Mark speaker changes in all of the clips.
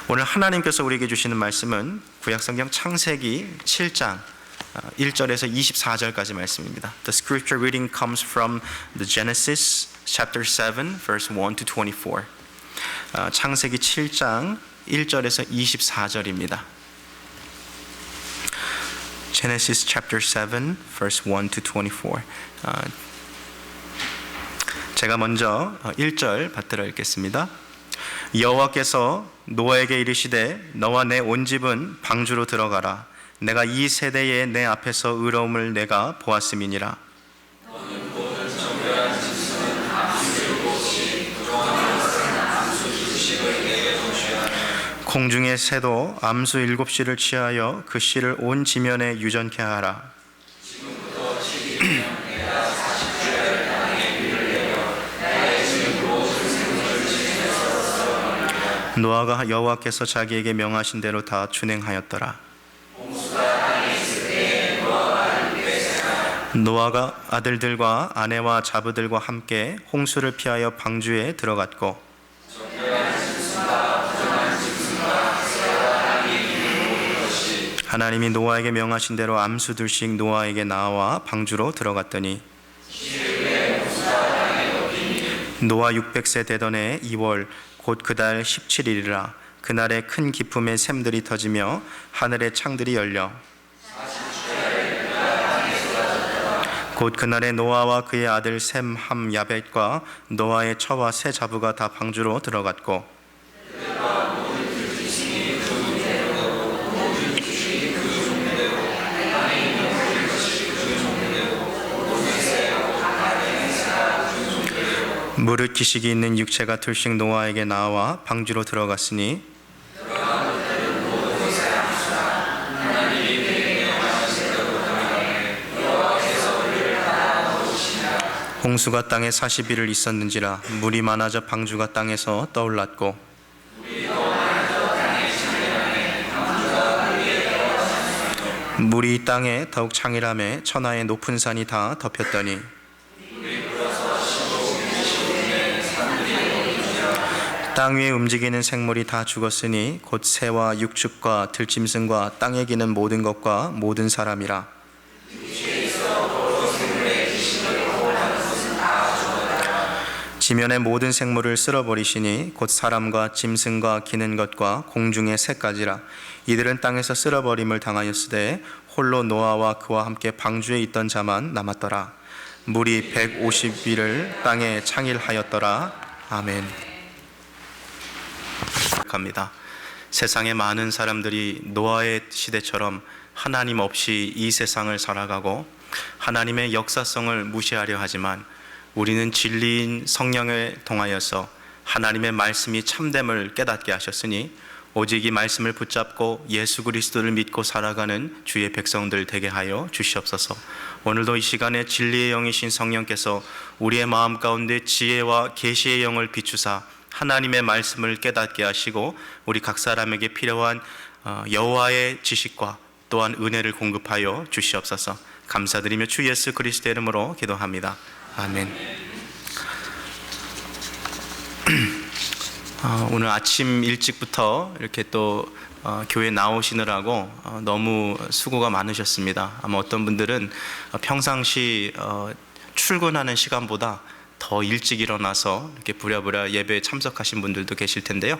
Speaker 1: 오늘 하나님께서 우리에게 주시는 말씀은 구약성경 창세기 7장 1절에서 24절까지 말씀입니다. The scripture reading comes from the Genesis chapter 7 verse 1 to 24. 창세기 7장 1절에서 24절입니다. Genesis chapter 7 verse 1 to 24. 제가 먼저 1절 받들어 읽겠습니다. 여호와께서 노아에게 이르시되 너와 내 온 집은 방주로 들어가라. 내가 이 세대에 내 앞에서 의로움을 내가 보았음이니라. 공중의 새도 암수 7씨를 취하여 그 씨를 온 지면에 유전케 하라. 노아가 여호와께서 자기에게 명하신 대로 다 준행하였더라. 노아가 아들들과 아내와 자부들과 함께 홍수를 피하여 방주에 들어갔고 하나님이 노아에게 명하신 대로 암수들씩 노아에게 나와 방주로 들어갔더니 노아 600세 되던 해 2월 곧 그달 17일이라. 그날에 큰 기품의 샘들이 터지며 하늘의 창들이 열려 곧 그날에 노아와 그의 아들 셈, 함, 야벳과 노아의 처와 세 자부가 다 방주로 들어갔고 무릇 기식이 있는 육체가 둘씩 노아에게 나와 방주로 들어갔으니 홍수가 땅에 40일을 있었는지라. 물이 많아져 방주가 땅에서 떠올랐고 물이 땅에 더욱 창일함에 천하의 높은 산이 다 덮였더니 땅 위에 움직이는 생물이 다 죽었으니 곧 새와 육축과 들짐승과 땅에 기는 모든 것과 모든 사람이라. 지면의 모든 생물을 쓸어버리시니 곧 사람과 짐승과 기는 것과 공중의 새까지라. 이들은 땅에서 쓸어버림을 당하였으되 홀로 노아와 그와 함께 방주에 있던 자만 남았더라. 물이 150일을 땅에 창일하였더라. 아멘. 합니다. 세상의 많은 사람들이 노아의 시대처럼 하나님 없이 이 세상을 살아가고 하나님의 역사성을 무시하려 하지만 우리는 진리인 성령을 통하여서 하나님의 말씀이 참됨을 깨닫게 하셨으니 오직 이 말씀을 붙잡고 예수 그리스도를 믿고 살아가는 주의 백성들 되게 하여 주시옵소서. 오늘도 이 시간에 진리의 영이신 성령께서 우리의 마음 가운데 지혜와 계시의 영을 비추사 하나님의 말씀을 깨닫게 하시고 우리 각 사람에게 필요한 여호와의 지식과 또한 은혜를 공급하여 주시옵소서. 감사드리며 주 예수 그리스도의 이름으로 기도합니다. 아멘. 오늘 아침 일찍부터 이렇게 또 교회 나오시느라고 너무 수고가 많으셨습니다. 아마 어떤 분들은 평상시 출근하는 시간보다 더 일찍 일어나서 이렇게 부랴부랴 예배에 참석하신 분들도 계실 텐데요.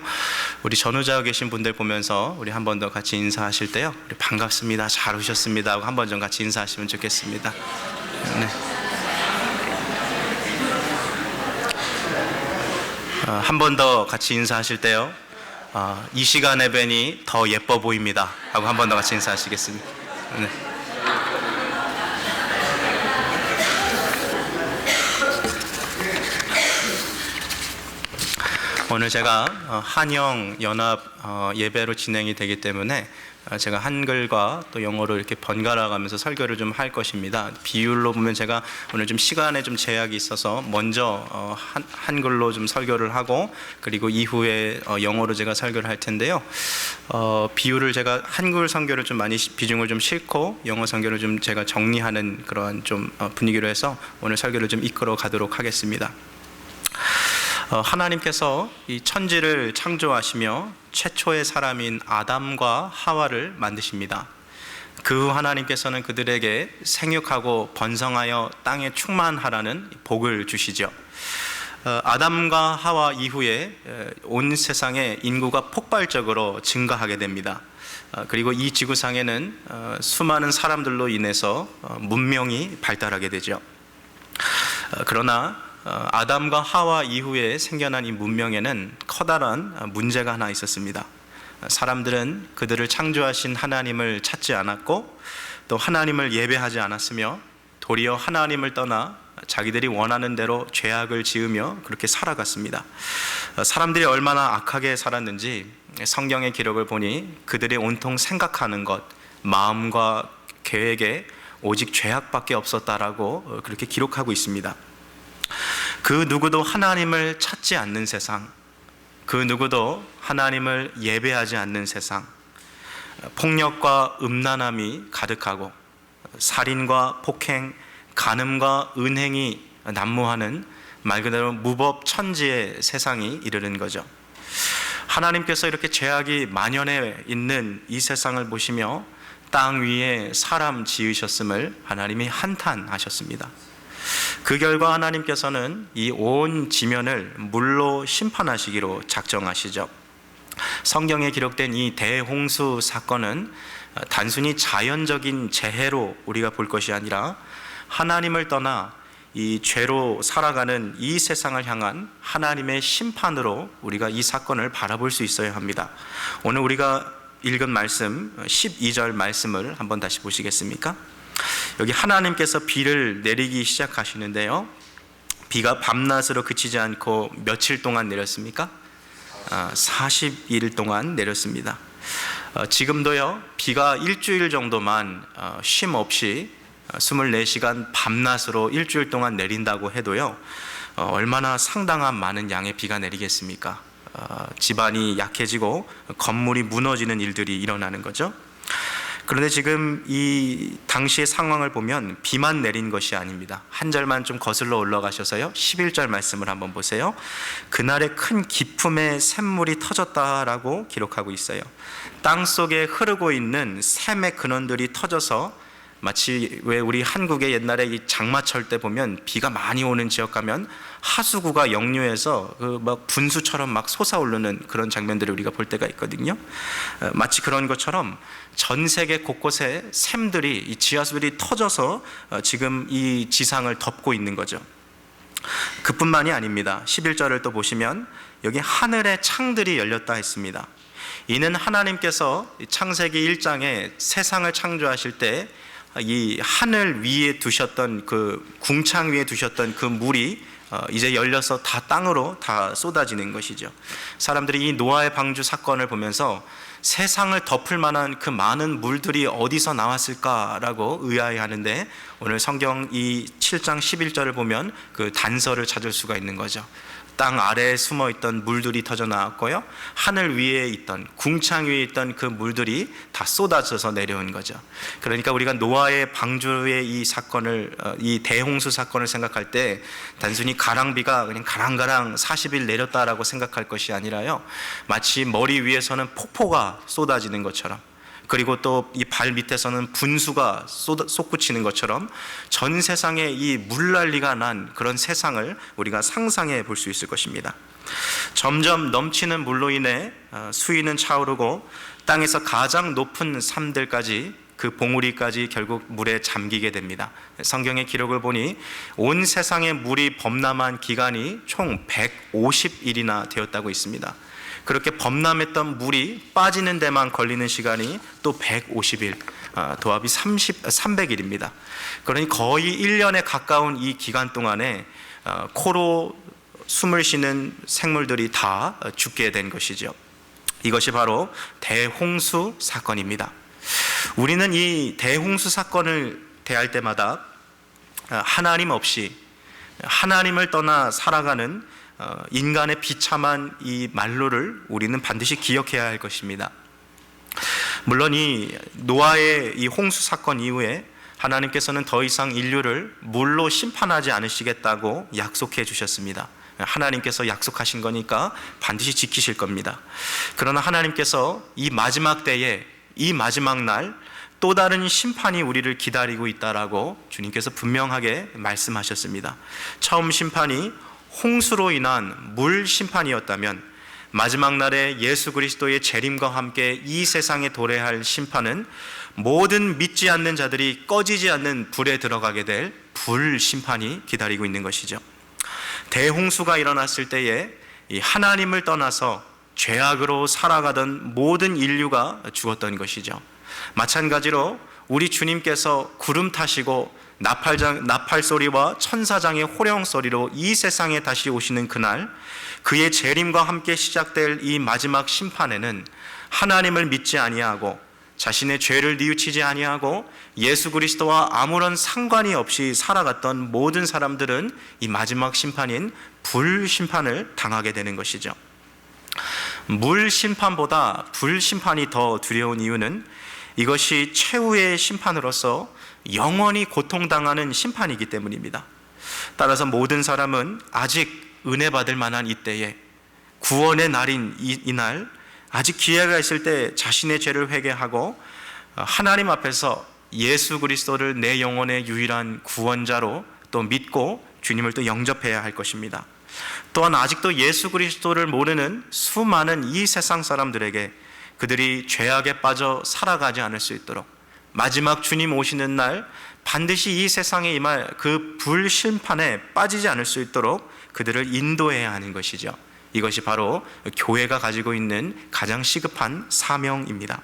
Speaker 1: 우리 전후자가 계신 분들 보면서 우리 한 번 더 같이 인사하실 때요, 우리 반갑습니다, 잘 오셨습니다 하고 한 번 좀 같이 인사하시면 좋겠습니다. 네. 한 번 더 같이 인사하실 때요, 이 시간에 뵈니 더 예뻐 보입니다 하고 한 번 더 같이 인사하시겠습니다. 네. 오늘 제가 한영 연합 예배로 진행이 되기 때문에 제가 한글과 또 영어로 이렇게 번갈아 가면서 설교를 좀 할 것입니다. 비율로 보면 제가 오늘 좀 시간에 좀 제약이 있어서 먼저 한글로 좀 설교를 하고 그리고 이후에 영어로 제가 설교를 할 텐데요. 비율을 제가 한글 선교를 좀 많이 비중을 좀 싣고 영어 선교를 좀 제가 정리하는 그러한 좀 분위기로 해서 오늘 설교를 좀 이끌어 가도록 하겠습니다. 하나님께서 이 천지를 창조하시며 최초의 사람인 아담과 하와를 만드십니다. 그 후 하나님께서는 그들에게 생육하고 번성하여 땅에 충만하라는 복을 주시죠. 아담과 하와 이후에 온 세상의 인구가 폭발적으로 증가하게 됩니다. 그리고 이 지구상에는 수많은 사람들로 인해서 문명이 발달하게 되죠. 그러나 아담과 하와 이후에 생겨난 이 문명에는 커다란 문제가 하나 있었습니다. 사람들은 그들을 창조하신 하나님을 찾지 않았고 또 하나님을 예배하지 않았으며 도리어 하나님을 떠나 자기들이 원하는 대로 죄악을 지으며 그렇게 살아갔습니다. 사람들이 얼마나 악하게 살았는지 성경의 기록을 보니 그들이 온통 생각하는 것, 마음과 계획에 오직 죄악밖에 없었다라고 그렇게 기록하고 있습니다. 그 누구도 하나님을 찾지 않는 세상, 그 누구도 하나님을 예배하지 않는 세상, 폭력과 음란함이 가득하고 살인과 폭행, 간음과 은행이 난무하는 말 그대로 무법천지의 세상이 이르는 거죠. 하나님께서 이렇게 죄악이 만연해 있는 이 세상을 보시며 땅 위에 사람 지으셨음을 하나님이 한탄하셨습니다. 그 결과 하나님께서는 이 온 지면을 물로 심판하시기로 작정하시죠. 성경에 기록된 이 대홍수 사건은 단순히 자연적인 재해로 우리가 볼 것이 아니라 하나님을 떠나 이 죄로 살아가는 이 세상을 향한 하나님의 심판으로 우리가 이 사건을 바라볼 수 있어야 합니다. 오늘 우리가 읽은 말씀 12절 말씀을 한번 다시 보시겠습니까? 여기 하나님께서 비를 내리기 시작하시는데요, 비가 밤낮으로 그치지 않고 며칠 동안 내렸습니까? 40일 동안 내렸습니다. 지금도요, 비가 일주일 정도만 쉼 없이 24시간 밤낮으로 일주일 동안 내린다고 해도요, 얼마나 상당한 많은 양의 비가 내리겠습니까? 집안이 약해지고 건물이 무너지는 일들이 일어나는 거죠. 그런데 지금 이 당시의 상황을 보면 비만 내린 것이 아닙니다. 한 절만 좀 거슬러 올라가셔서요, 11절 말씀을 한번 보세요. 그날에 큰 기품의 샘물이 터졌다라고 기록하고 있어요. 땅 속에 흐르고 있는 샘의 근원들이 터져서 마치 왜 우리 한국의 옛날에 이 장마철 때 보면 비가 많이 오는 지역 가면 하수구가 역류해서 막 분수처럼 막 솟아오르는 그런 장면들을 우리가 볼 때가 있거든요. 마치 그런 것처럼 전 세계 곳곳에 샘들이, 이 지하수들이 터져서 지금 이 지상을 덮고 있는 거죠. 그뿐만이 아닙니다. 11절을 또 보시면 여기 하늘의 창들이 열렸다 했습니다. 이는 하나님께서 창세기 1장에 세상을 창조하실 때 이 하늘 위에 두셨던 그 궁창 위에 두셨던 그 물이 이제 열려서 다 땅으로 다 쏟아지는 것이죠. 사람들이 이 노아의 방주 사건을 보면서 세상을 덮을 만한 그 많은 물들이 어디서 나왔을까라고 의아해하는데, 오늘 성경 이 7장 11절을 보면 그 단서를 찾을 수가 있는 거죠. 땅 아래에 숨어있던 물들이 터져 나왔고요, 하늘 위에 있던, 궁창 위에 있던 그 물들이 다 쏟아져서 내려온 거죠. 그러니까 우리가 노아의 방주의 이 사건을, 이 대홍수 사건을 생각할 때 단순히 가랑비가 그냥 가랑가랑 40일 내렸다라고 생각할 것이 아니라요, 마치 머리 위에서는 폭포가 쏟아지는 것처럼, 그리고 또 이 발 밑에서는 분수가 솟구치는 것처럼 전 세상에 이 물난리가 난 그런 세상을 우리가 상상해 볼 수 있을 것입니다. 점점 넘치는 물로 인해 수위는 차오르고 땅에서 가장 높은 산들까지, 그 봉우리까지 결국 물에 잠기게 됩니다. 성경의 기록을 보니 온 세상에 물이 범람한 기간이 총 150일이나 되었다고 있습니다. 그렇게 범람했던 물이 빠지는 데만 걸리는 시간이 또 150일, 도합이 300일입니다. 그러니 거의 1년에 가까운 이 기간 동안에 코로 숨을 쉬는 생물들이 다 죽게 된 것이죠. 이것이 바로 대홍수 사건입니다. 우리는 이 대홍수 사건을 대할 때마다 하나님 없이, 하나님을 떠나 살아가는 인간의 비참한 이 만로를 우리는 반드시 기억해야 할 것입니다. 물론 이 노아의 이 홍수 사건 이후에 하나님께서는 더 이상 인류를 물로 심판하지 않으시겠다고 약속해 주셨습니다. 하나님께서 약속하신 거니까 반드시 지키실 겁니다. 그러나 하나님께서 이 마지막 때에, 이 마지막 날 또 다른 심판이 우리를 기다리고 있다라고 주님께서 분명하게 말씀하셨습니다. 처음 심판이 홍수로 인한 물 심판이었다면 마지막 날에 예수 그리스도의 재림과 함께 이 세상에 도래할 심판은 모든 믿지 않는 자들이 꺼지지 않는 불에 들어가게 될 불 심판이 기다리고 있는 것이죠. 대홍수가 일어났을 때에 이 하나님을 떠나서 죄악으로 살아가던 모든 인류가 죽었던 것이죠. 마찬가지로 우리 주님께서 구름 타시고 나팔 소리와 천사장의 호령 소리로 이 세상에 다시 오시는 그날, 그의 재림과 함께 시작될 이 마지막 심판에는 하나님을 믿지 아니하고 자신의 죄를 뉘우치지 아니하고 예수 그리스도와 아무런 상관이 없이 살아갔던 모든 사람들은 이 마지막 심판인 불 심판을 당하게 되는 것이죠. 물 심판보다 불 심판이 더 두려운 이유는 이것이 최후의 심판으로서 영원히 고통당하는 심판이기 때문입니다. 따라서 모든 사람은 아직 은혜 받을 만한 이때에, 구원의 날인 이날, 아직 기회가 있을 때 자신의 죄를 회개하고 하나님 앞에서 예수 그리스도를 내 영혼의 유일한 구원자로 또 믿고 주님을 또 영접해야 할 것입니다. 또한 아직도 예수 그리스도를 모르는 수많은 이 세상 사람들에게 그들이 죄악에 빠져 살아가지 않을 수 있도록 마지막 주님 오시는 날 반드시 이 세상에 임할 그 불심판에 빠지지 않을 수 있도록 그들을 인도해야 하는 것이죠. 이것이 바로 교회가 가지고 있는 가장 시급한 사명입니다.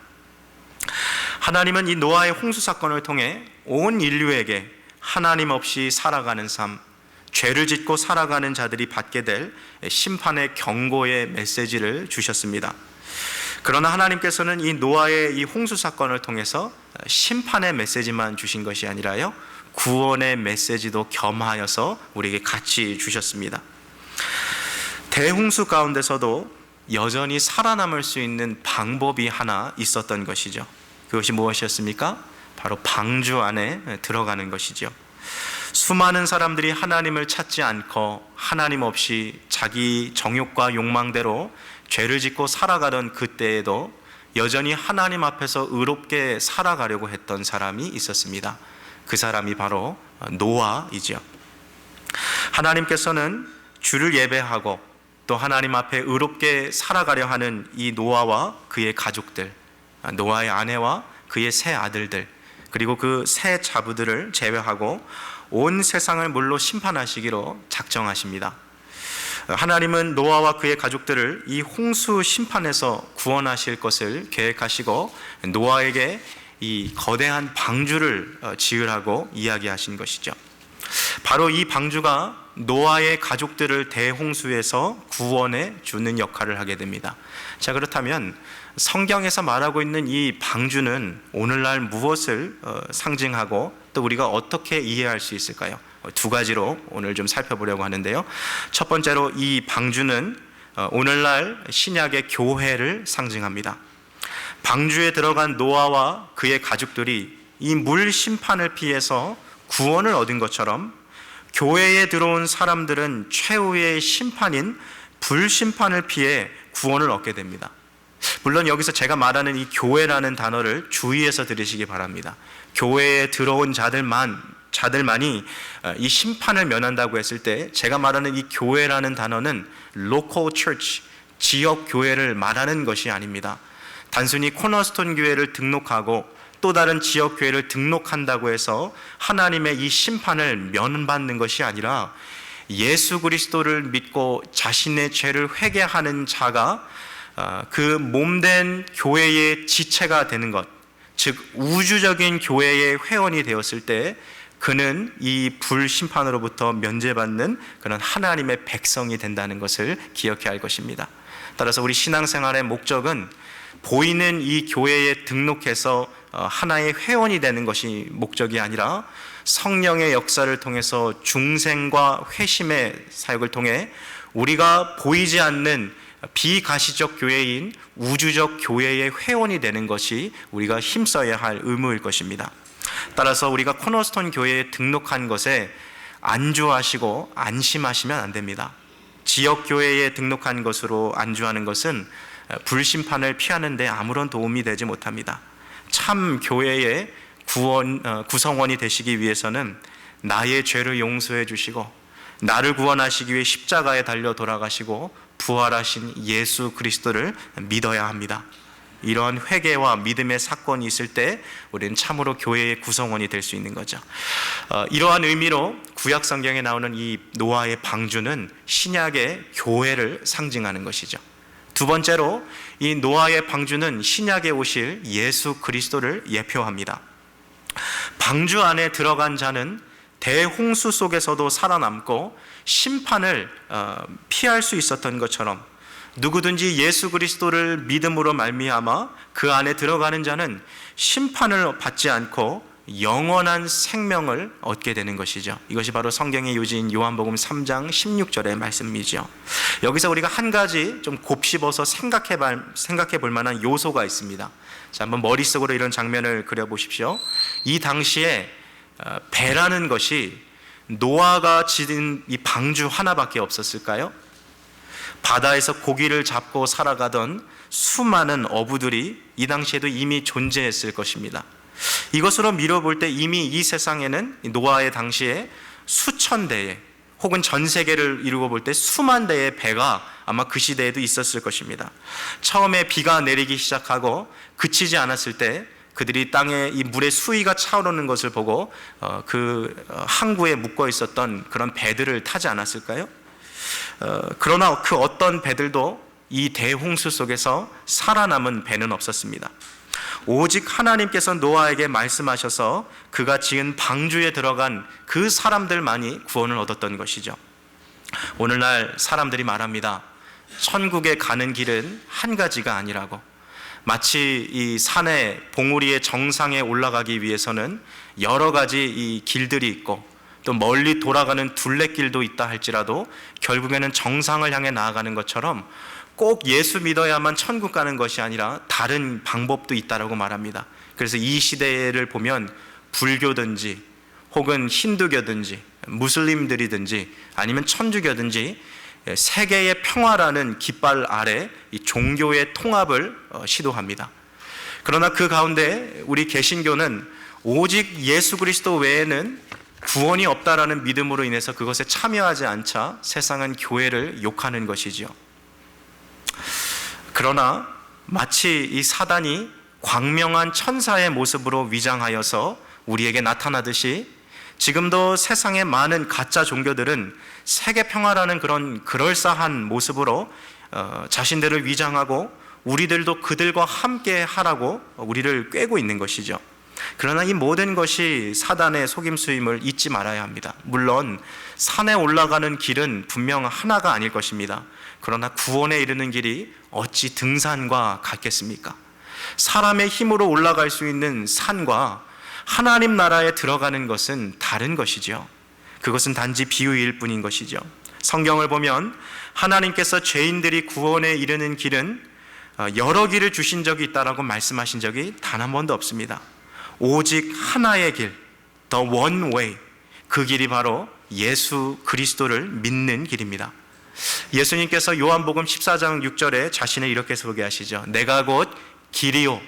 Speaker 1: 하나님은 이 노아의 홍수 사건을 통해 온 인류에게 하나님 없이 살아가는 삶, 죄를 짓고 살아가는 자들이 받게 될 심판의 경고의 메시지를 주셨습니다. 그러나 하나님께서는 이 노아의 이 홍수 사건을 통해서 심판의 메시지만 주신 것이 아니라요, 구원의 메시지도 겸하여서 우리에게 같이 주셨습니다. 대홍수 가운데서도 여전히 살아남을 수 있는 방법이 하나 있었던 것이죠. 그것이 무엇이었습니까? 바로 방주 안에 들어가는 것이죠. 수많은 사람들이 하나님을 찾지 않고 하나님 없이 자기 정욕과 욕망대로 죄를 짓고 살아가던 그때에도 여전히 하나님 앞에서 의롭게 살아가려고 했던 사람이 있었습니다. 그 사람이 바로 노아이죠. 하나님께서는 주를 예배하고 또 하나님 앞에 의롭게 살아가려 하는 이 노아와 그의 가족들, 노아의 아내와 그의 세 아들들, 그리고 그 세 자부들을 제외하고 온 세상을 물로 심판하시기로 작정하십니다. 하나님은 노아와 그의 가족들을 이 홍수 심판에서 구원하실 것을 계획하시고 노아에게 이 거대한 방주를 지으라고 이야기하신 것이죠. 바로 이 방주가 노아의 가족들을 대홍수에서 구원해 주는 역할을 하게 됩니다. 자, 그렇다면 성경에서 말하고 있는 이 방주는 오늘날 무엇을 상징하고 또 우리가 어떻게 이해할 수 있을까요? 두 가지로 오늘 좀 살펴보려고 하는데요. 첫 번째로 이 방주는 오늘날 신약의 교회를 상징합니다. 방주에 들어간 노아와 그의 가족들이 이 물 심판을 피해서 구원을 얻은 것처럼 교회에 들어온 사람들은 최후의 심판인 불심판을 피해 구원을 얻게 됩니다. 물론 여기서 제가 말하는 이 교회라는 단어를 주의해서 들으시기 바랍니다. 교회에 들어온 자들만이 이 심판을 면한다고 했을 때 제가 말하는 이 교회라는 단어는 local church, 지역 교회를 말하는 것이 아닙니다. 단순히 코너스톤 교회를 등록하고 또 다른 지역 교회를 등록한다고 해서 하나님의 이 심판을 면받는 것이 아니라 예수 그리스도를 믿고 자신의 죄를 회개하는 자가 그 몸된 교회의 지체가 되는 것, 즉 우주적인 교회의 회원이 되었을 때 그는 이 불심판으로부터 면제받는 그런 하나님의 백성이 된다는 것을 기억해야 할 것입니다. 따라서 우리 신앙생활의 목적은 보이는 이 교회에 등록해서 하나의 회원이 되는 것이 목적이 아니라 성령의 역사를 통해서 중생과 회심의 사역을 통해 우리가 보이지 않는 비가시적 교회인 우주적 교회의 회원이 되는 것이 우리가 힘써야 할 의무일 것입니다. 따라서 우리가 코너스톤 교회에 등록한 것에 안주하시고 안심하시면 안 됩니다. 지역 교회에 등록한 것으로 안주하는 것은 불심판을 피하는 데 아무런 도움이 되지 못합니다. 참 교회의 구성원이 되시기 위해서는 나의 죄를 용서해 주시고 나를 구원하시기 위해 십자가에 달려 돌아가시고 부활하신 예수 그리스도를 믿어야 합니다. 이러한 회개와 믿음의 사건이 있을 때 우리는 참으로 교회의 구성원이 될 수 있는 거죠. 이러한 의미로 구약 성경에 나오는 이 노아의 방주는 신약의 교회를 상징하는 것이죠. 두 번째로 이 노아의 방주는 신약에 오실 예수 그리스도를 예표합니다. 방주 안에 들어간 자는 대홍수 속에서도 살아남고 심판을 피할 수 있었던 것처럼 누구든지 예수 그리스도를 믿음으로 말미암아 그 안에 들어가는 자는 심판을 받지 않고 영원한 생명을 얻게 되는 것이죠. 이것이 바로 성경의 요지인 요한복음 3장 16절의 말씀이죠. 여기서 우리가 한 가지 좀 곱씹어서 생각해 볼 만한 요소가 있습니다. 자, 한번 머릿속으로 이런 장면을 그려보십시오. 이 당시에 배라는 것이 노아가 지은 이 방주 하나밖에 없었을까요? 바다에서 고기를 잡고 살아가던 수많은 어부들이 이 당시에도 이미 존재했을 것입니다. 이것으로 미뤄볼 때 이미 이 세상에는 노아의 당시에 수천 대의 혹은 전 세계를 이루고 볼 때 수만 대의 배가 아마 그 시대에도 있었을 것입니다. 처음에 비가 내리기 시작하고 그치지 않았을 때 그들이 땅에 이 물의 수위가 차오르는 것을 보고 그 항구에 묶어 있었던 그런 배들을 타지 않았을까요? 그러나 그 어떤 배들도 이 대홍수 속에서 살아남은 배는 없었습니다. 오직 하나님께서 노아에게 말씀하셔서 그가 지은 방주에 들어간 그 사람들만이 구원을 얻었던 것이죠. 오늘날 사람들이 말합니다. 천국에 가는 길은 한 가지가 아니라고. 마치 이 산의 봉우리의 정상에 올라가기 위해서는 여러 가지 이 길들이 있고 또 멀리 돌아가는 둘레길도 있다 할지라도 결국에는 정상을 향해 나아가는 것처럼 꼭 예수 믿어야만 천국 가는 것이 아니라 다른 방법도 있다라고 말합니다. 그래서 이 시대를 보면 불교든지 혹은 힌두교든지 무슬림들이든지 아니면 천주교든지 세계의 평화라는 깃발 아래 이 종교의 통합을 시도합니다. 그러나 그 가운데 우리 개신교는 오직 예수 그리스도 외에는 구원이 없다라는 믿음으로 인해서 그것에 참여하지 않자 세상은 교회를 욕하는 것이죠. 그러나 마치 이 사단이 광명한 천사의 모습으로 위장하여서 우리에게 나타나듯이 지금도 세상의 많은 가짜 종교들은 세계 평화라는 그런 그럴싸한 모습으로 자신들을 위장하고 우리들도 그들과 함께 하라고 우리를 꿰고 있는 것이죠. 그러나 이 모든 것이 사단의 속임수임을 잊지 말아야 합니다. 물론 산에 올라가는 길은 분명 하나가 아닐 것입니다. 그러나 구원에 이르는 길이 어찌 등산과 같겠습니까? 사람의 힘으로 올라갈 수 있는 산과 하나님 나라에 들어가는 것은 다른 것이죠. 그것은 단지 비유일 뿐인 것이죠. 성경을 보면 하나님께서 죄인들이 구원에 이르는 길은 여러 길을 주신 적이 있다라고 말씀하신 적이 단 한 번도 없습니다. 오직 하나의 길, the one way, 그 길이 바로 예수 그리스도를 믿는 길입니다. 예수님께서 요한복음 14장 6절에 자신을 이렇게 소개하시죠. 내가 곧 길이요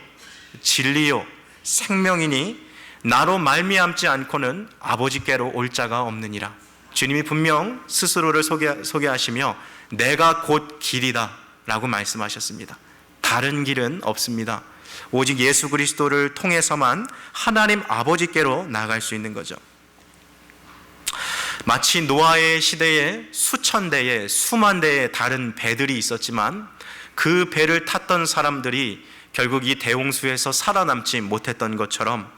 Speaker 1: 진리요 생명이니 나로 말미암지 않고는 아버지께로 올 자가 없느니라. 주님이 분명 스스로를 소개하시며 내가 곧 길이다 라고 말씀하셨습니다. 다른 길은 없습니다. 오직 예수 그리스도를 통해서만 하나님 아버지께로 나아갈 수 있는 거죠. 마치 노아의 시대에 수천 대의 수만 대의 다른 배들이 있었지만 그 배를 탔던 사람들이 결국 이 대홍수에서 살아남지 못했던 것처럼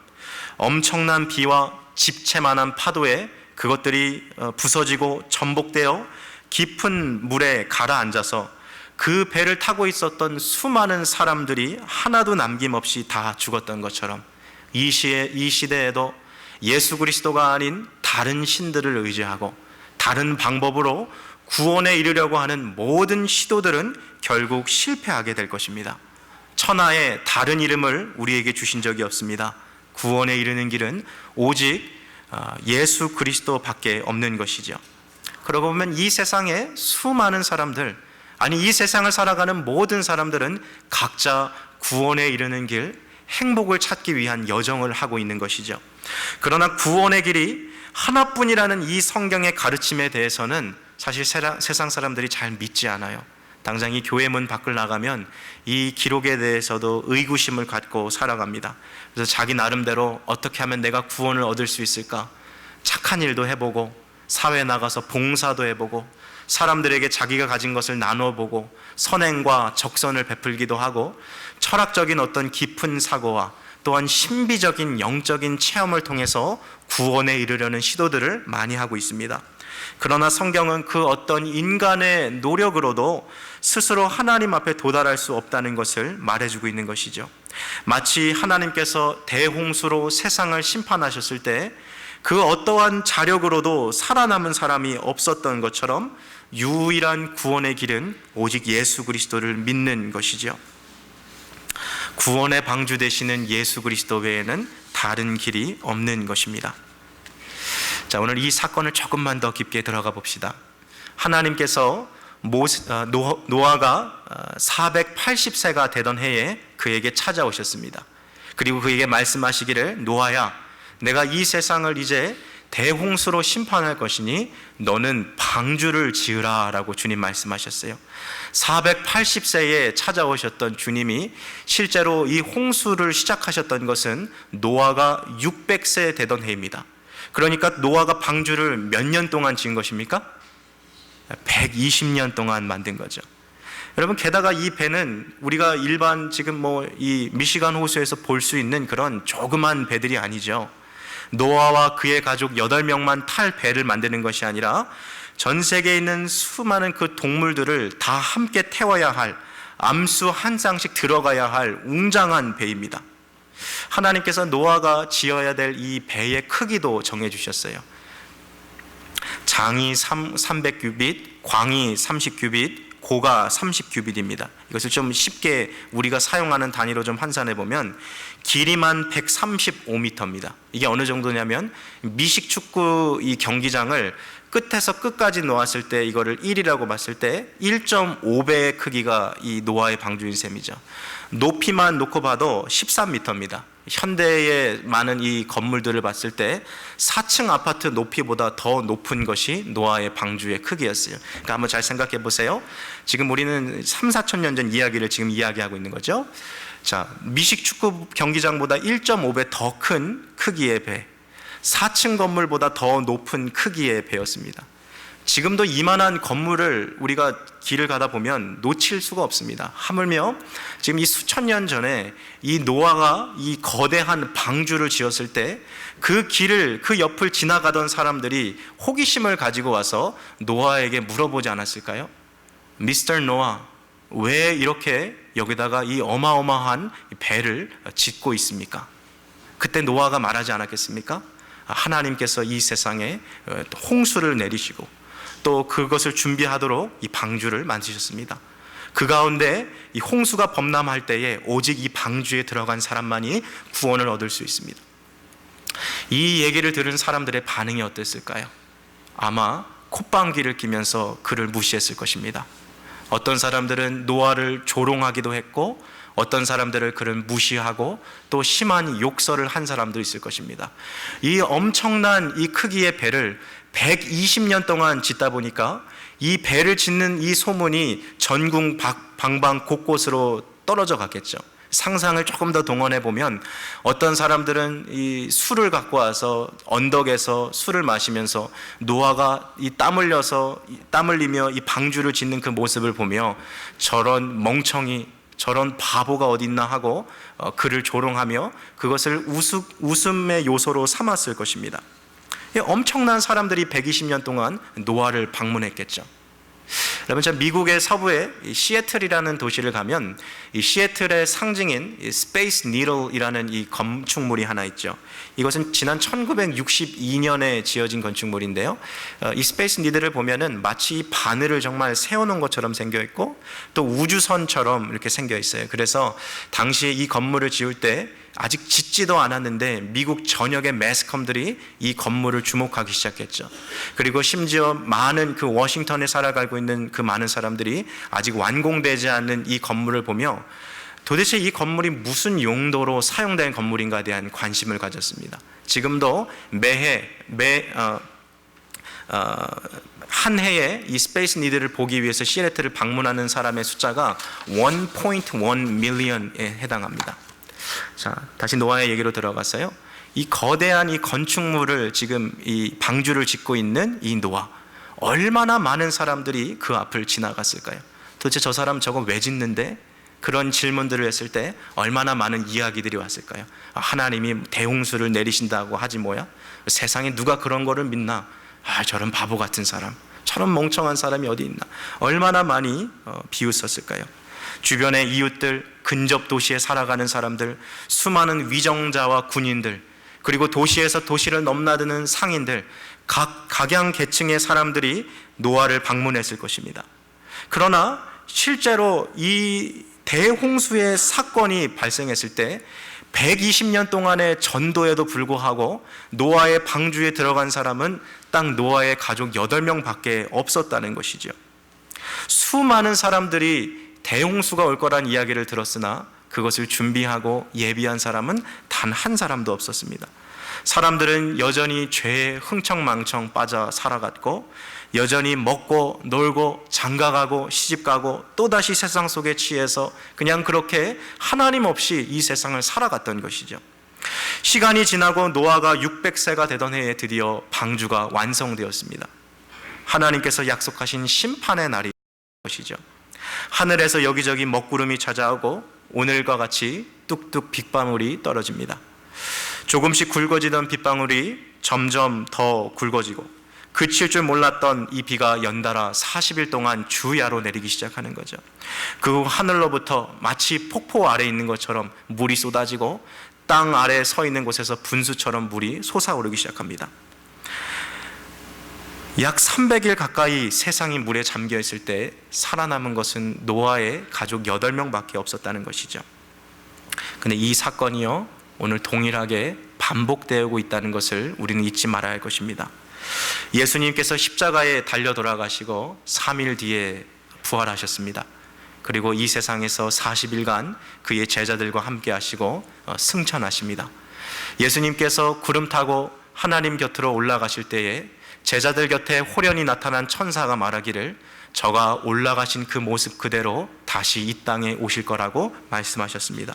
Speaker 1: 엄청난 비와 집채만한 파도에 그것들이 부서지고 전복되어 깊은 물에 가라앉아서 그 배를 타고 있었던 수많은 사람들이 하나도 남김없이 다 죽었던 것처럼 이 시대에도 예수 그리스도가 아닌 다른 신들을 의지하고 다른 방법으로 구원에 이르려고 하는 모든 시도들은 결국 실패하게 될 것입니다. 천하의 다른 이름을 우리에게 주신 적이 없습니다. 구원에 이르는 길은 오직 예수 그리스도밖에 없는 것이죠. 그러고 보면 이 세상에 수많은 사람들, 아니 이 세상을 살아가는 모든 사람들은 각자 구원에 이르는 길, 행복을 찾기 위한 여정을 하고 있는 것이죠. 그러나 구원의 길이 하나뿐이라는 이 성경의 가르침에 대해서는 사실 세상 사람들이 잘 믿지 않아요. 당장 이 교회 문 밖을 나가면 이 기록에 대해서도 의구심을 갖고 살아갑니다. 그래서 자기 나름대로 어떻게 하면 내가 구원을 얻을 수 있을까? 착한 일도 해보고, 사회에 나가서 봉사도 해보고, 사람들에게 자기가 가진 것을 나눠보고, 선행과 적선을 베풀기도 하고, 철학적인 어떤 깊은 사고와 또한 신비적인 영적인 체험을 통해서 구원에 이르려는 시도들을 많이 하고 있습니다. 그러나 성경은 그 어떤 인간의 노력으로도 스스로 하나님 앞에 도달할 수 없다는 것을 말해주고 있는 것이죠. 마치 하나님께서 대홍수로 세상을 심판하셨을 때 그 어떠한 자력으로도 살아남은 사람이 없었던 것처럼 유일한 구원의 길은 오직 예수 그리스도를 믿는 것이죠. 구원의 방주 되시는 예수 그리스도 외에는 다른 길이 없는 것입니다. 자, 오늘 이 사건을 조금만 더 깊게 들어가 봅시다. 하나님께서 노아가 480세가 되던 해에 그에게 찾아오셨습니다. 그리고 그에게 말씀하시기를, 노아야, 내가 이 세상을 이제 대홍수로 심판할 것이니 너는 방주를 지으라 라고 주님 말씀하셨어요. 480세에 찾아오셨던 주님이 실제로 이 홍수를 시작하셨던 것은 노아가 600세 되던 해입니다. 그러니까 노아가 방주를 몇 년 동안 지은 것입니까? 120년 동안 만든 거죠. 여러분, 게다가 이 배는 우리가 일반 지금 이 미시간 호수에서 볼 수 있는 그런 조그만 배들이 아니죠. 노아와 그의 가족 8명만 탈 배를 만드는 것이 아니라 전 세계에 있는 수많은 그 동물들을 다 함께 태워야 할, 암수 한 쌍씩 들어가야 할 웅장한 배입니다. 하나님께서 노아가 지어야 될 이 배의 크기도 정해주셨어요. 장이 300규빗, 광이 30규빗, 고가 30규빗입니다. 이것을 좀 쉽게 우리가 사용하는 단위로 좀 환산해 보면 길이만 135m입니다. 이게 어느 정도냐면 미식 축구 이 경기장을 끝에서 끝까지 놓았을 때, 이거를 1이라고 봤을 때 1.5배의 크기가 이 노아의 방주인 셈이죠. 높이만 놓고 봐도 13m입니다. 현대의 많은 이 건물들을 봤을 때 4층 아파트 높이보다 더 높은 것이 노아의 방주의 크기였어요. 그러니까 한번 잘 생각해 보세요. 지금 우리는 3, 4천 년 전 이야기를 지금 이야기하고 있는 거죠. 자, 미식 축구 경기장보다 1.5배 더 큰 크기의 배, 4층 건물보다 더 높은 크기의 배였습니다. 지금도 이만한 건물을 우리가 길을 가다 보면 놓칠 수가 없습니다. 하물며 지금 이 수천 년 전에 이 노아가 이 거대한 방주를 지었을 때 그 길을, 그 옆을 지나가던 사람들이 호기심을 가지고 와서 노아에게 물어보지 않았을까요? 미스터 노아, 왜 이렇게 여기다가 이 어마어마한 배를 짓고 있습니까? 그때 노아가 말하지 않았겠습니까? 하나님께서 이 세상에 홍수를 내리시고 또 그것을 준비하도록 이 방주를 만드셨습니다. 그 가운데 이 홍수가 범람할 때에 오직 이 방주에 들어간 사람만이 구원을 얻을 수 있습니다. 이 얘기를 들은 사람들의 반응이 어땠을까요? 아마 콧방귀를 뀌면서 그를 무시했을 것입니다. 어떤 사람들은 노아를 조롱하기도 했고, 어떤 사람들을 그를 무시하고 또 심한 욕설을 한 사람도 있을 것입니다. 이 엄청난 이 크기의 배를 120년 동안 짓다 보니까 이 배를 짓는 이 소문이 전국 방방 곳곳으로 떨어져 갔겠죠. 상상을 조금 더 동원해 보면 어떤 사람들은 이 술을 갖고 와서 언덕에서 술을 마시면서 노아가 이 땀 흘리며 이 방주를 짓는 그 모습을 보며 저런 멍청이, 저런 바보가 어딨나 하고 그를 조롱하며 그것을 웃음의 요소로 삼았을 것입니다. 엄청난 사람들이 120년 동안 노아를 방문했겠죠. 여러분, 저 미국의 서부에 시애틀이라는 도시를 가면 이 시애틀의 상징인 스페이스 니들이라는 이 건축물이 하나 있죠. 이것은 지난 1962년에 지어진 건축물인데요. 이 스페이스 니들을 보면은 마치 바늘을 정말 세워놓은 것처럼 생겨 있고 또 우주선처럼 이렇게 생겨 있어요. 그래서 당시에 이 건물을 지을 때 아직 짓지도 않았는데 미국 전역의 매스컴들이 이 건물을 주목하기 시작했죠. 그리고 심지어 많은 그 워싱턴에 살아가고 있는 그 많은 사람들이 아직 완공되지 않는 이 건물을 보며 도대체 이 건물이 무슨 용도로 사용된 건물인가에 대한 관심을 가졌습니다. 지금도 한 해에 이 스페이스 니드를 보기 위해서 시애틀을 방문하는 사람의 숫자가 1.1 밀리언에 해당합니다. 자, 다시 노아의 얘기로 들어갔어요. 이 거대한 이 건축물을 지금 이 방주를 짓고 있는 이 노아, 얼마나 많은 사람들이 그 앞을 지나갔을까요? 도대체 저 사람 저거 왜 짓는데? 그런 질문들을 했을 때 얼마나 많은 이야기들이 왔을까요? 하나님이 대홍수를 내리신다고 하지 뭐야? 세상에 누가 그런 거를 믿나? 저런 바보 같은 사람, 저런 멍청한 사람이 어디 있나? 얼마나 많이 비웃었을까요? 주변의 이웃들, 근접 도시에 살아가는 사람들, 수많은 위정자와 군인들, 그리고 도시에서 도시를 넘나드는 상인들, 각양 계층의 사람들이 노아를 방문했을 것입니다. 그러나 실제로 이 대홍수의 사건이 발생했을 때 120년 동안의 전도에도 불구하고 노아의 방주에 들어간 사람은 딱 노아의 가족 8명 밖에 없었다는 것이죠. 수많은 사람들이 대홍수가 올 거란 이야기를 들었으나 그것을 준비하고 예비한 사람은 단 한 사람도 없었습니다. 사람들은 여전히 죄에 흥청망청 빠져 살아갔고, 여전히 먹고 놀고 장가가고 시집가고 또다시 세상 속에 취해서 그냥 그렇게 하나님 없이 이 세상을 살아갔던 것이죠. 시간이 지나고 노아가 600세가 되던 해에 드디어 방주가 완성되었습니다. 하나님께서 약속하신 심판의 날이 것이죠. 하늘에서 여기저기 먹구름이 찾아오고 오늘과 같이 뚝뚝 빗방울이 떨어집니다. 조금씩 굵어지던 빗방울이 점점 더 굵어지고 그칠 줄 몰랐던 이 비가 연달아 40일 동안 주야로 내리기 시작하는 거죠. 그 하늘로부터 마치 폭포 아래에 있는 것처럼 물이 쏟아지고 땅 아래에 서 있는 곳에서 분수처럼 물이 솟아오르기 시작합니다. 약 300일 가까이 세상이 물에 잠겨 있을 때 살아남은 것은 노아의 가족 8명밖에 없었다는 것이죠. 근데 이 사건이요, 오늘 동일하게 반복되고 있다는 것을 우리는 잊지 말아야 할 것입니다. 예수님께서 십자가에 달려 돌아가시고 3일 뒤에 부활하셨습니다. 그리고 이 세상에서 40일간 그의 제자들과 함께 하시고 승천하십니다. 예수님께서 구름 타고 하나님 곁으로 올라가실 때에 제자들 곁에 호련히 나타난 천사가 말하기를 저가 올라가신 그 모습 그대로 다시 이 땅에 오실 거라고 말씀하셨습니다.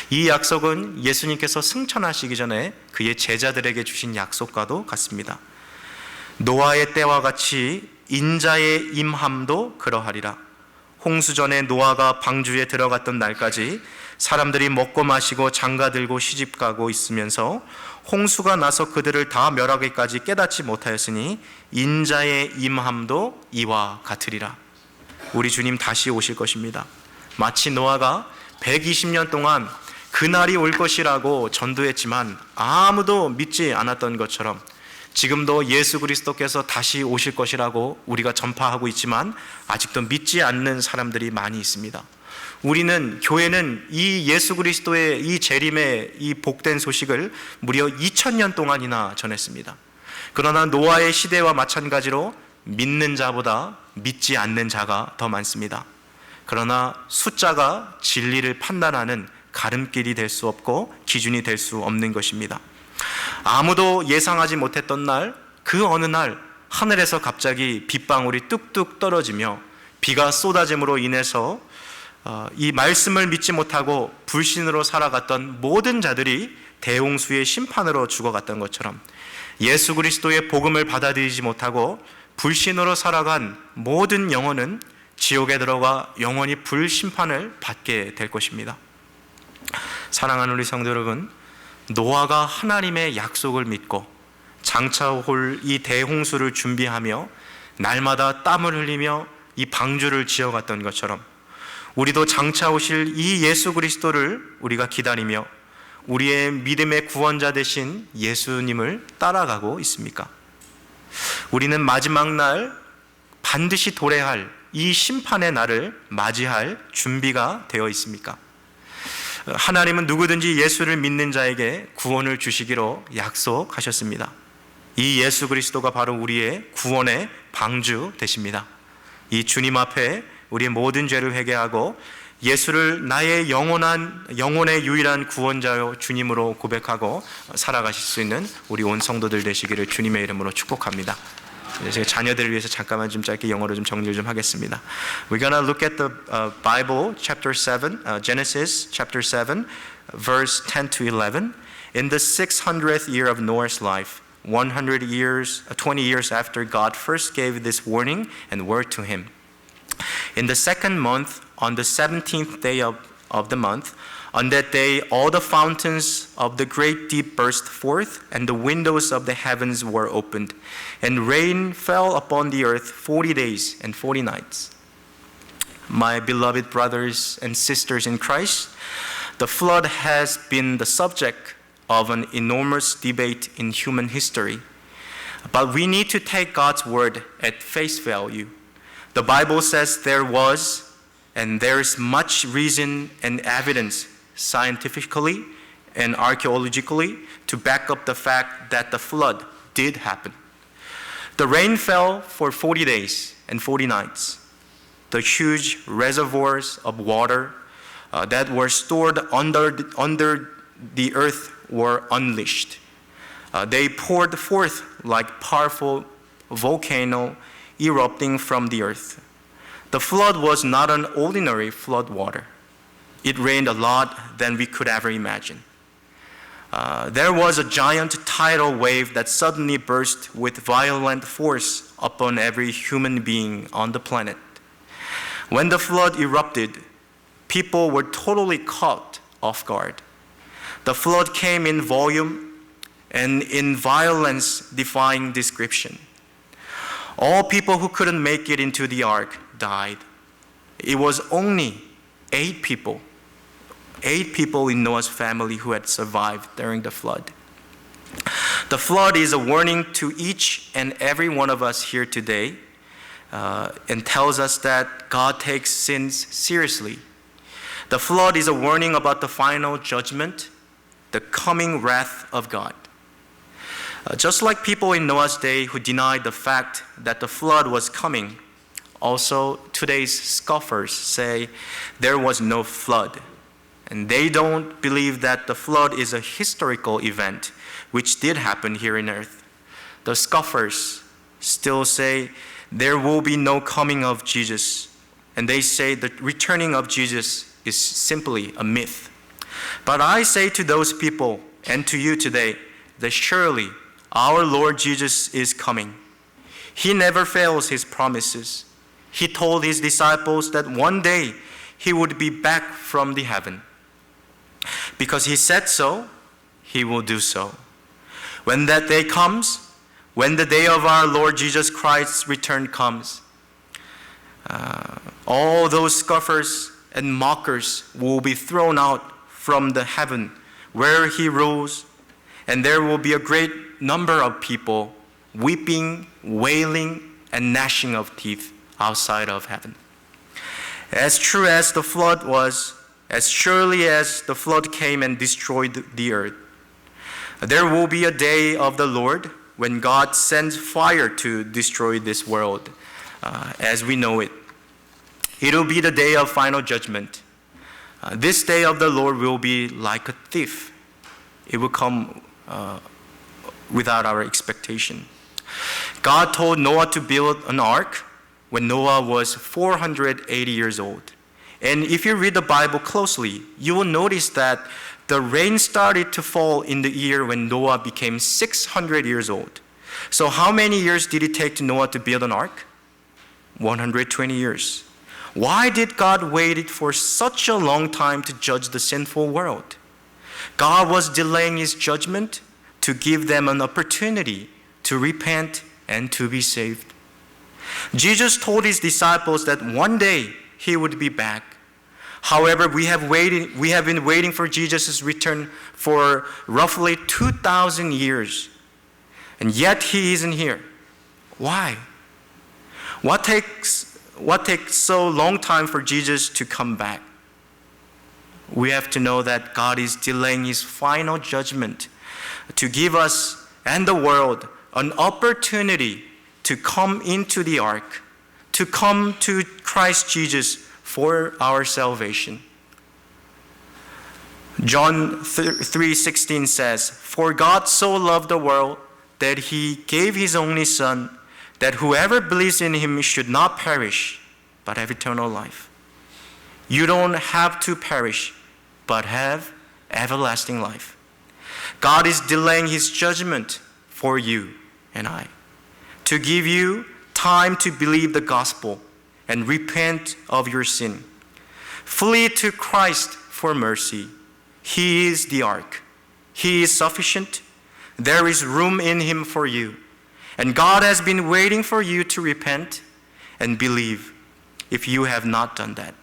Speaker 1: 이 약속은 예수님께서 승천하시기 전에 그의 제자들에게 주신 약속과도 같습니다. 노아의 때와 같이 인자의 임함도 그러하리라. 홍수 전에 노아가 방주에 들어갔던 날까지 사람들이 먹고 마시고 장가들고 시집가고 있으면서 홍수가 나서 그들을 다 멸하기까지 깨닫지 못하였으니 인자의 임함도 이와 같으리라. 우리 주님 다시 오실 것입니다. 마치 노아가 120년 동안 그날이 올 것이라고 전도했지만 아무도 믿지 않았던 것처럼 지금도 예수 그리스도께서 다시 오실 것이라고 우리가 전파하고 있지만 아직도 믿지 않는 사람들이 많이 있습니다. 우리는, 교회는 이 예수 그리스도의 이 재림의 이 복된 소식을 무려 2000년 동안이나 전했습니다. 그러나 노아의 시대와 마찬가지로 믿는 자보다 믿지 않는 자가 더 많습니다. 그러나 숫자가 진리를 판단하는 가름길이 될 수 없고 기준이 될 수 없는 것입니다. 아무도 예상하지 못했던 날, 그 어느 날 하늘에서 갑자기 빗방울이 뚝뚝 떨어지며 비가 쏟아짐으로 인해서 이 말씀을 믿지 못하고 불신으로 살아갔던 모든 자들이 대홍수의 심판으로 죽어갔던 것처럼 예수 그리스도의 복음을 받아들이지 못하고 불신으로 살아간 모든 영혼은 지옥에 들어가 영원히 불심판을 받게 될 것입니다. 사랑하는 우리 성도 여러분, 노아가 하나님의 약속을 믿고 장차 올 이 대홍수를 준비하며 날마다 땀을 흘리며 이 방주를 지어갔던 것처럼 우리도 장차 오실 이 예수 그리스도를 우리가 기다리며 우리의 믿음의 구원자 되신 예수님을 따라가고 있습니까? 우리는 마지막 날 반드시 도래할 이 심판의 날을 맞이할 준비가 되어 있습니까? 하나님은 누구든지 예수를 믿는 자에게 구원을 주시기로 약속하셨습니다. 이 예수 그리스도가 바로 우리의 구원의 방주 되십니다. 이 주님 앞에 우리의 모든 죄를 회개하고 예수를 나의 영혼의 유일한 구원자요 주님으로 고백하고 살아가실 수 있는 우리 온 성도들 되시기를 주님의 이름으로 축복합니다. 제가 자녀들을 위해서 잠깐만 좀 짧게 영어로 좀 정리를 좀 하겠습니다. We're gonna look at the Bible, chapter 7, Genesis chapter 7, verse 10 to 11. In the 600th year of Noah's life, 20 years after God first gave this warning and word to him. In the second month, on the 17th day of the month, on that day all the fountains of the great deep burst forth, and the windows of the heavens were opened, and rain fell upon the earth 40 days and 40 nights. My beloved brothers and sisters in Christ, the flood has been the subject of an enormous debate in human history. But we need to take God's word at face value. The Bible says there was, and there is much reason and evidence scientifically and archaeologically to back up the fact that the flood did happen. The rain fell for 40 days and 40 nights. The huge reservoirs of water that were stored under the earth were unleashed. They poured forth like powerful volcano erupting from the earth. The flood was not an ordinary flood water. It rained a lot than we could ever imagine. There was a giant tidal wave that suddenly burst with violent force upon every human being on the planet. When the flood erupted, people were totally caught off guard. The flood came in volume and in violence defying description. All people who couldn't make it into the ark died. It was only 8 people in Noah's family who had survived during the flood. The flood is a warning to each and every one of us here today and tells us that God takes sins seriously. The flood is a warning about the final judgment, the coming wrath of God. Just like people in Noah's day who denied the fact that the flood was coming, also today's scoffers say there was no flood. And they don't believe that the flood is a historical event which did happen here on earth. The scoffers still say there will be no coming of Jesus. And they say the returning of Jesus is simply a myth. But I say to those people and to you today that surely our Lord Jesus is coming. He never fails his promises. He told his disciples that one day he would be back from the heaven. Because he said so, he will do so. When that day comes, when the day of our Lord Jesus Christ's return comes, all those scoffers and mockers will be thrown out from the heaven where he rules, and there will be a great number of people weeping, wailing, and gnashing of teeth outside of heaven. As true as the flood was, as surely as the flood came and destroyed the earth, there will be a day of the Lord when God sends fire to destroy this world as we know it. It will be the day of final judgment. This day of the Lord will be like a thief. It will come without our expectation. God told Noah to build an ark when Noah was 480 years old. And if you read the Bible closely, you will notice that the rain started to fall in the year when Noah became 600 years old. So how many years did it take to Noah to build an ark? 120 years. Why did God wait for such a long time to judge the sinful world? God was delaying his judgment to give them an opportunity to repent and to be saved. Jesus told his disciples that one day he would be back. However, we have been waiting for Jesus' return for roughly 2,000 years, and yet he isn't here. Why? What takes so long time for Jesus to come back? we have to know that God is delaying His final judgment to give us and the world an opportunity to come into the ark, to come to Christ Jesus for our salvation. John 3:16 says, "For God so loved the world that He gave His only Son, that whoever believes in Him should not perish, but have eternal life." You don't have to perish, but have everlasting life. God is delaying His judgment for you and I, to give you time to believe the gospel and repent of your sin. Flee to Christ for mercy. He is the ark. He is sufficient. There is room in Him for you. And God has been waiting for you to repent and believe if you have not done that.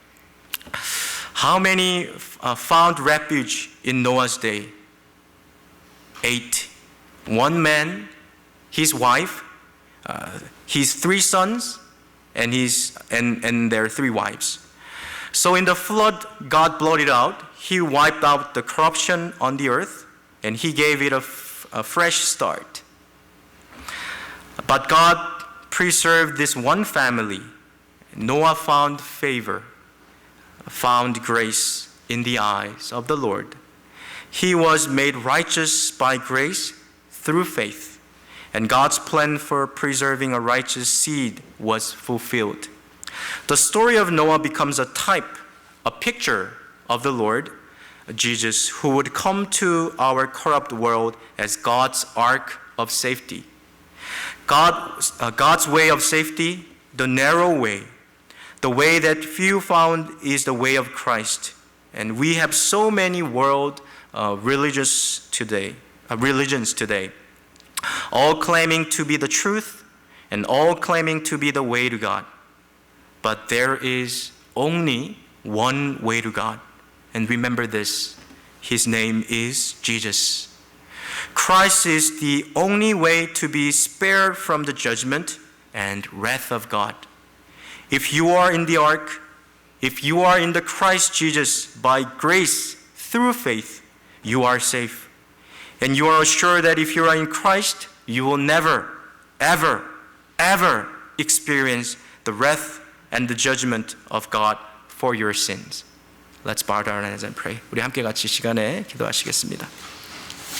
Speaker 1: How many found refuge in Noah's day? 8. One man, his wife, his 3 sons, and their 3 wives. So in the flood, God blotted out. He wiped out the corruption on the earth, and He gave it a fresh start. But God preserved this one family. Noah found favor, found grace in the eyes of the Lord. He was made righteous by grace through faith, and God's plan for preserving a righteous seed was fulfilled. The story of Noah becomes a type, a picture of the Lord Jesus, who would come to our corrupt world as God's ark of safety. God's way of safety, the narrow way, the way that few found, is the way of Christ. And we have so many world religions today, all claiming to be the truth and all claiming to be the way to God. But there is only one way to God. And remember this, His name is Jesus. Christ is the only way to be spared from the judgment and wrath of God. If you are in the ark, if you are in the Christ Jesus by grace through faith, you are safe. And you are assured that if you are in Christ, you will never, ever, ever experience the wrath and the judgment of God for your sins. Let's bow down and pray. 우리 함께 같이 시간에 기도하시겠습니다.